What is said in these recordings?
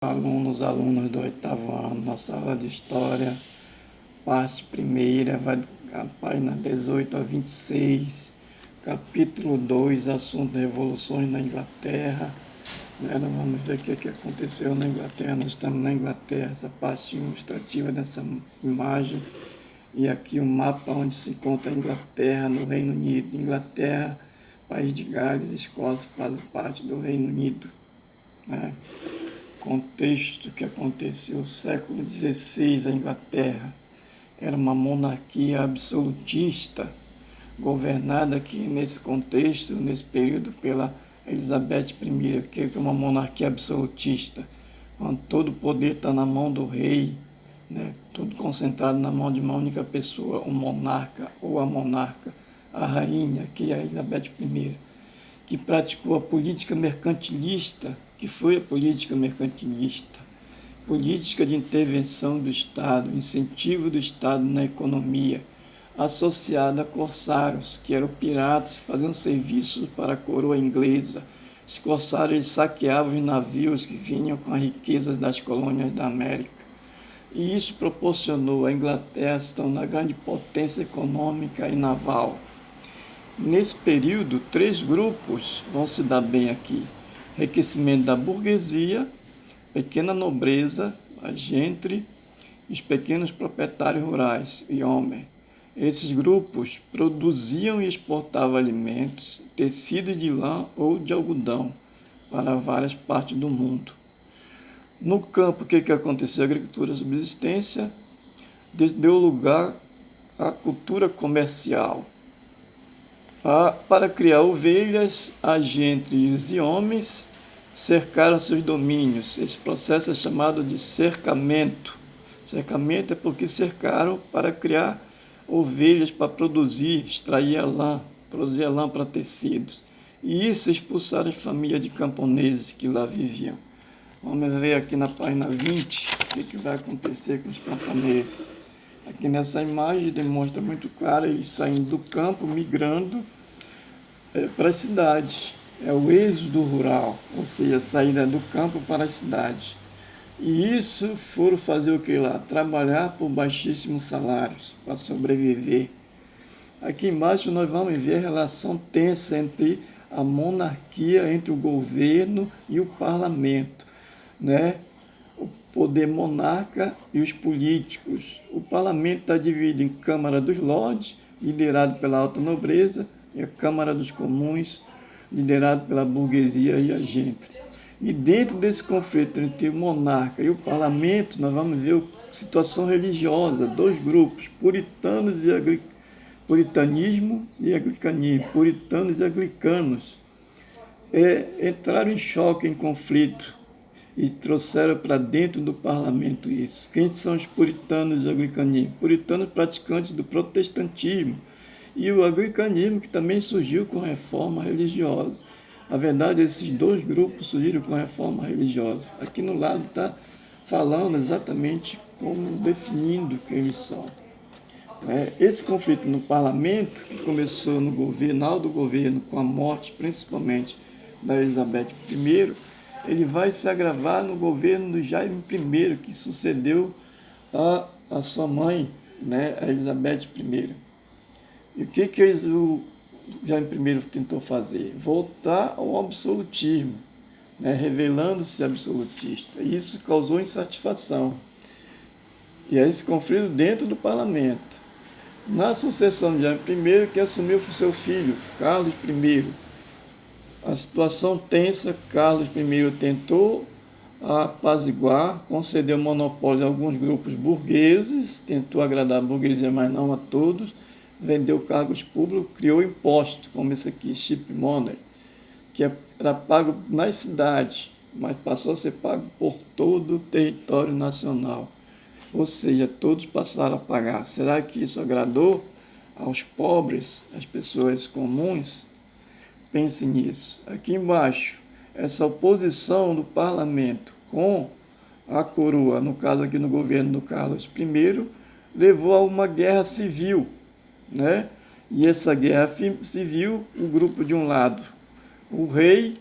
Alunos do oitavo ano, na sala de História, parte primeira, vai da página 18 a 26, capítulo 2, assunto revoluções na Inglaterra. Nós vamos ver o que aconteceu na Inglaterra. Nós estamos na Inglaterra, essa parte ilustrativa dessa imagem. E aqui o mapa onde se encontra a Inglaterra, no Reino Unido. Inglaterra, País de Gales e Escócia fazem parte do Reino Unido, né? Contexto que aconteceu no século XVI, a Inglaterra era uma monarquia absolutista, governada aqui nesse contexto, nesse período, pela Elizabeth I, que é uma monarquia absolutista, onde todo o poder está na mão do rei, né? Tudo concentrado na mão de uma única pessoa, o monarca ou a monarca, a rainha, que é a Elizabeth I, que praticou a política mercantilista, que foi a política mercantilista, política de intervenção do Estado, incentivo do Estado na economia, associada a corsários, que eram piratas, faziam serviços para a coroa inglesa. Os corsários saqueavam os navios que vinham com as riquezas das colônias da América. E isso proporcionou à Inglaterra se tornar grande potência econômica e naval. Nesse período, 3 grupos vão se dar bem aqui: enriquecimento da burguesia, pequena nobreza, a gentry, e os pequenos proprietários rurais e homens. Esses grupos produziam e exportavam alimentos, tecido de lã ou de algodão para várias partes do mundo. No campo, o que aconteceu? A agricultura de subsistência deu lugar à cultura comercial. Para criar ovelhas, a gente e homens cercaram seus domínios. Esse processo é chamado de cercamento. Cercamento é porque cercaram para criar ovelhas, para produzir, extrair a lã, produzir a lã para tecidos. E isso expulsaram as famílias de camponeses que lá viviam. Vamos ver aqui na página 20 o que vai acontecer com os camponeses. Aqui nessa imagem demonstra muito claro eles saindo do campo, migrando para as cidades. É o êxodo rural, ou seja, a saída do campo para as cidades. E isso foram fazer o que lá? Trabalhar por baixíssimos salários, para sobreviver. Aqui embaixo nós vamos ver a relação tensa entre a monarquia, entre o governo e o parlamento, né? O poder monarca e os políticos. O parlamento está dividido em Câmara dos Lordes, liderado pela alta nobreza, e a Câmara dos Comuns, liderado pela burguesia e a gente. E dentro desse conflito entre o monarca e o parlamento, nós vamos ver a situação religiosa, 2 grupos, puritanos e puritanismo e anglicanismo, puritanos e anglicanos, entraram em choque, em conflito, e trouxeram para dentro do parlamento isso. Quem são os puritanos e o anglicanismo? Puritanos praticantes do protestantismo, e o anglicanismo, que também surgiu com a reforma religiosa. Na verdade, esses 2 grupos surgiram com a reforma religiosa. Aqui no lado está falando exatamente como definindo quem eles são. Esse conflito no parlamento, que começou no final do governo, com a morte principalmente da Elizabeth I, ele vai se agravar no governo do Jaime I, que sucedeu a sua mãe, né, a Elizabeth I. E o que o Jaime I tentou fazer? Voltar ao absolutismo, né, revelando-se absolutista. E isso causou insatisfação. E aí esse conflito dentro do parlamento. Na sucessão de Jaime I, que assumiu seu filho, Carlos I. A situação tensa, Carlos I tentou apaziguar, concedeu monopólio a alguns grupos burgueses, tentou agradar a burguesia, mas não a todos, vendeu cargos públicos, criou impostos, como esse aqui, chip money, que era pago nas cidades, mas passou a ser pago por todo o território nacional. Ou seja, todos passaram a pagar. Será que isso agradou aos pobres, às pessoas comuns? Pense nisso. Aqui embaixo, essa oposição do parlamento com a coroa, no caso aqui no governo do Carlos I, levou a uma guerra civil, né? E essa guerra civil, o grupo de um lado, o rei,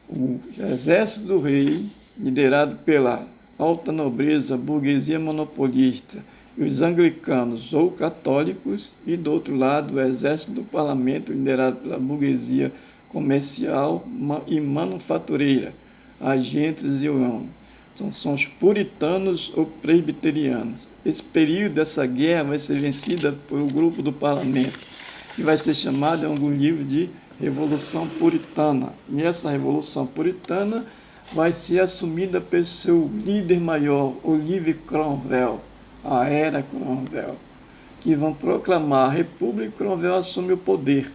o exército do rei, liderado pela alta nobreza, burguesia monopolista e os anglicanos ou católicos, e do outro lado o exército do parlamento liderado pela burguesia comercial e manufatureira, agentes e homens. Então, são os puritanos ou presbiterianos. Esse período dessa guerra vai ser vencida pelo grupo do parlamento, que vai ser chamado em algum livro de Revolução Puritana. E essa Revolução Puritana vai ser assumida pelo seu líder maior, Oliver Cromwell, a Era Cromwell, que vão proclamar a República, e Cromwell assume o poder.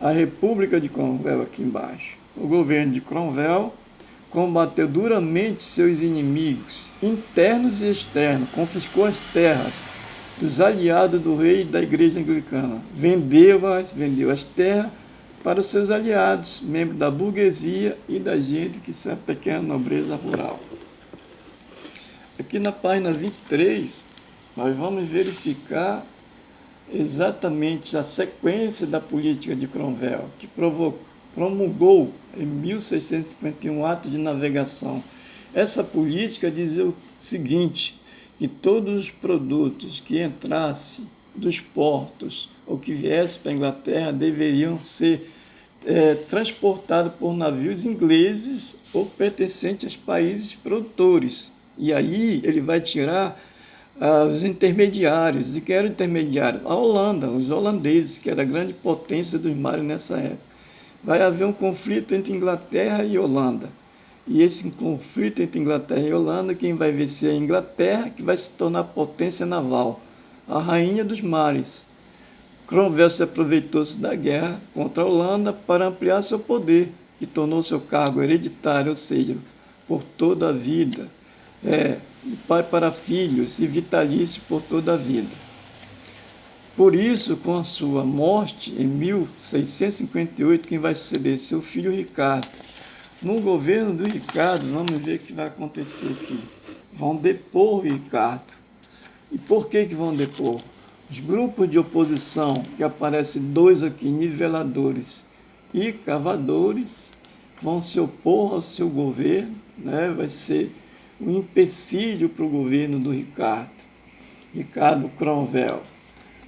A República de Cromwell aqui embaixo. O governo de Cromwell combateu duramente seus inimigos, internos e externos, confiscou as terras dos aliados do rei e da igreja anglicana, vendeu as terras para os seus aliados, membros da burguesia e da gente que são a pequena nobreza rural. Aqui na página 23, nós vamos verificar exatamente a sequência da política de Cromwell, que promulgou em 1651 o ato de navegação. Essa política dizia o seguinte, que todos os produtos que entrassem dos portos ou que viessem para a Inglaterra deveriam ser transportados por navios ingleses ou pertencentes aos países produtores. E aí ele vai tirar os intermediários. E que eram intermediários? A Holanda, os holandeses, que era a grande potência dos mares nessa época. Vai haver um conflito entre Inglaterra e Holanda. E esse conflito entre Inglaterra e Holanda, quem vai vencer é a Inglaterra, que vai se tornar potência naval, a rainha dos mares. Cromwell se aproveitou-se da guerra contra a Holanda para ampliar seu poder, e tornou seu cargo hereditário, ou seja, por toda a vida, de pai para filhos e vitalício por toda a vida. Por isso, com a sua morte, em 1658, quem vai suceder? Seu filho Ricardo. No governo do Ricardo, vamos ver o que vai acontecer aqui. Vão depor o Ricardo. E por que vão depor? Os grupos de oposição, que aparecem dois aqui, niveladores e cavadores, vão se opor ao seu governo, vai ser um empecilho para o governo do Ricardo Cromwell.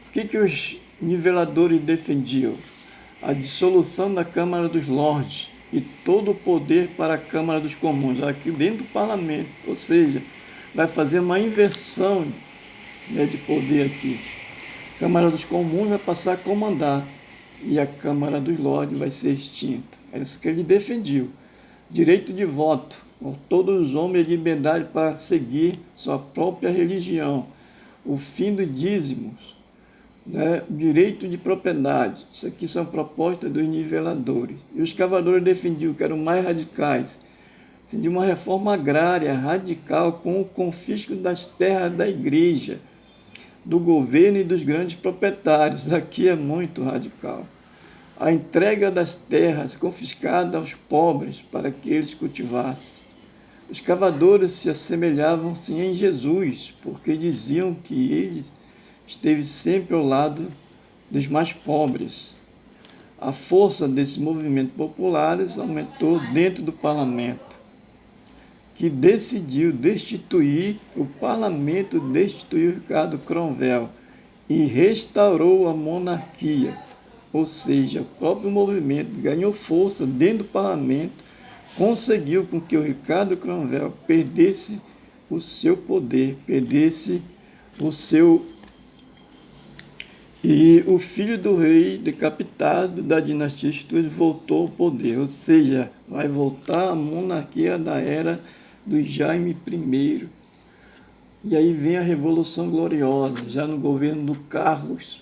O que os niveladores defendiam? A dissolução da Câmara dos Lordes e todo o poder para a Câmara dos Comuns, aqui dentro do parlamento, ou seja, vai fazer uma inversão de poder aqui. A Câmara dos Comuns vai passar a comandar e a Câmara dos Lordes vai ser extinta. É isso que ele defendiu. Direito de voto, com todos os homens a liberdade para seguir sua própria religião. O fim dos dízimos, direito de propriedade. Isso aqui são propostas dos niveladores. E os cavadores defendiam, que eram mais radicais, defendiam uma reforma agrária radical com o confisco das terras da igreja, do governo e dos grandes proprietários. Aqui é muito radical. A entrega das terras confiscadas aos pobres para que eles cultivassem. Os cavadores se assemelhavam-se em Jesus, porque diziam que ele esteve sempre ao lado dos mais pobres. A força desse movimento populares aumentou dentro do parlamento, que decidiu destituir, o parlamento destituiu Ricardo Cromwell e restaurou a monarquia. Ou seja, o próprio movimento ganhou força dentro do parlamento, conseguiu com que o Ricardo Cromwell perdesse o seu poder, perdesse o seu... E o filho do rei, decapitado da dinastia Stuart, voltou ao poder, ou seja, vai voltar a monarquia da era do Jaime I. E aí vem a Revolução Gloriosa, já no governo do Carlos,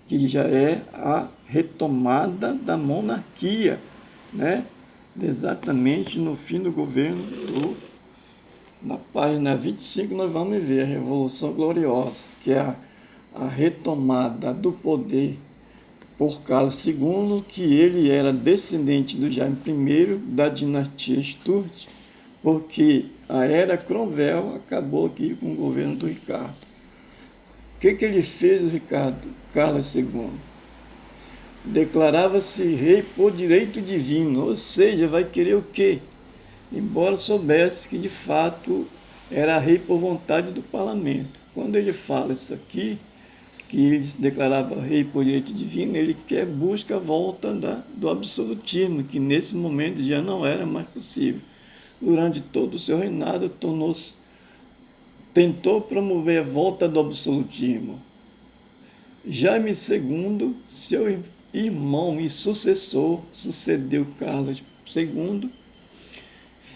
que já é a retomada da monarquia, exatamente no fim do governo na página 25 nós vamos ver a Revolução Gloriosa, que é a retomada do poder por Carlos II, que ele era descendente do Jaime I, da dinastia Stuart, porque a era Cromwell acabou aqui com o governo do Ricardo. O que ele fez, o Carlos II? Declarava-se rei por direito divino, ou seja, vai querer o quê? embora soubesse que de fato era rei por vontade do parlamento. Quando ele fala isso aqui, que ele se declarava rei por direito divino, ele busca a volta do absolutismo, que nesse momento já não era mais possível. Durante todo o seu reinado, tentou promover a volta do absolutismo. Jaime II, seu irmão e sucessor, sucedeu Carlos II,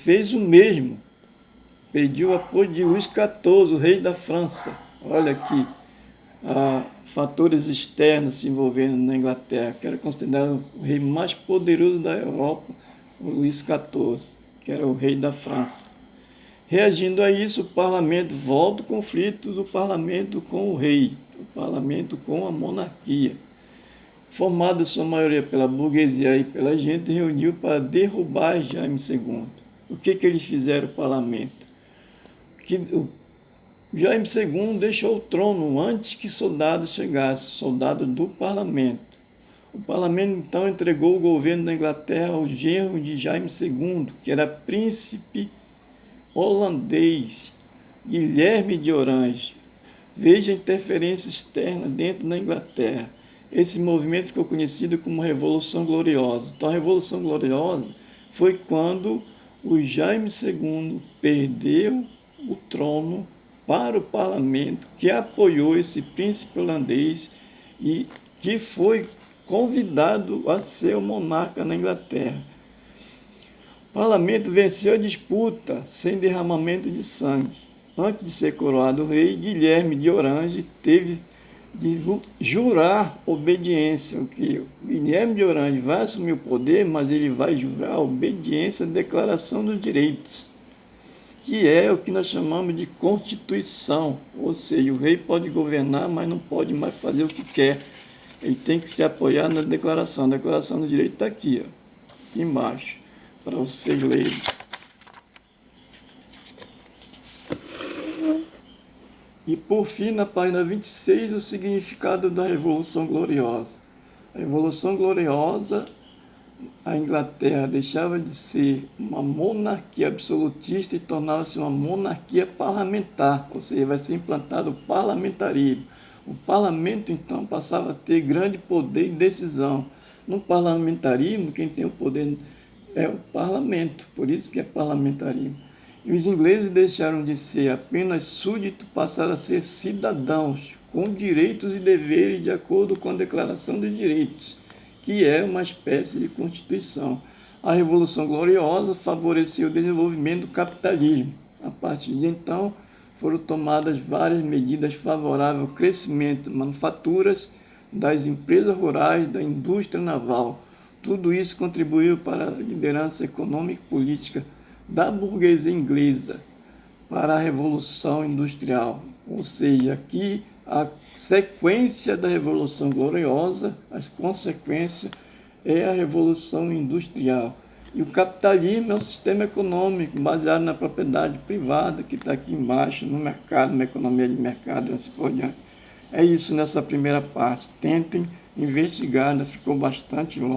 fez o mesmo. Pediu apoio de Luís XIV, o rei da França. Olha aqui, fatores externos se envolvendo na Inglaterra, que era considerado o rei mais poderoso da Europa, o Luís XIV, que era o rei da França. Reagindo a isso, o parlamento volta ao conflito do parlamento com o rei, o parlamento com a monarquia. Formado em sua maioria pela burguesia e pela gente, reuniu para derrubar Jaime II. O que eles fizeram, o parlamento? Jaime II deixou o trono antes que soldados chegassem, soldados do parlamento. O parlamento então entregou o governo da Inglaterra ao genro de Jaime II, que era príncipe holandês, Guilherme de Orange. Veja a interferência externa dentro da Inglaterra. Esse movimento ficou conhecido como Revolução Gloriosa. Então, a Revolução Gloriosa foi quando o Jaime II perdeu o trono para o parlamento, que apoiou esse príncipe holandês e que foi convidado a ser o monarca na Inglaterra. O parlamento venceu a disputa sem derramamento de sangue. Antes de ser coroado rei, Guilherme de Orange teve de jurar obediência. Que Guilherme de Orange vai assumir o poder, mas ele vai jurar obediência à Declaração dos Direitos, que é o que nós chamamos de Constituição. Ou seja, o rei pode governar, mas não pode mais fazer o que quer. Ele tem que se apoiar na declaração. A Declaração do Direito está aqui, aqui embaixo, para vocês lerem. E por fim, na página 26, o significado da Revolução Gloriosa. A Revolução Gloriosa, a Inglaterra deixava de ser uma monarquia absolutista e tornava-se uma monarquia parlamentar, ou seja, vai ser implantado o parlamentarismo. O parlamento, então, passava a ter grande poder e decisão. No parlamentarismo, quem tem o poder é o parlamento, por isso que é parlamentarismo. E os ingleses deixaram de ser apenas súditos, passaram a ser cidadãos, com direitos e deveres de acordo com a Declaração dos Direitos, que é uma espécie de Constituição. A Revolução Gloriosa favoreceu o desenvolvimento do capitalismo. A partir de então, foram tomadas várias medidas favoráveis ao crescimento de manufaturas, das empresas rurais, da indústria naval. Tudo isso contribuiu para a liderança econômica e política da burguesia inglesa para a Revolução Industrial. Ou seja, aqui a sequência da Revolução Gloriosa, as consequências, é a Revolução Industrial. E o capitalismo é um sistema econômico baseado na propriedade privada, que está aqui embaixo, no mercado, na economia de mercado, e assim por diante. É isso nessa primeira parte. Tentem investigar, ainda ficou bastante longo.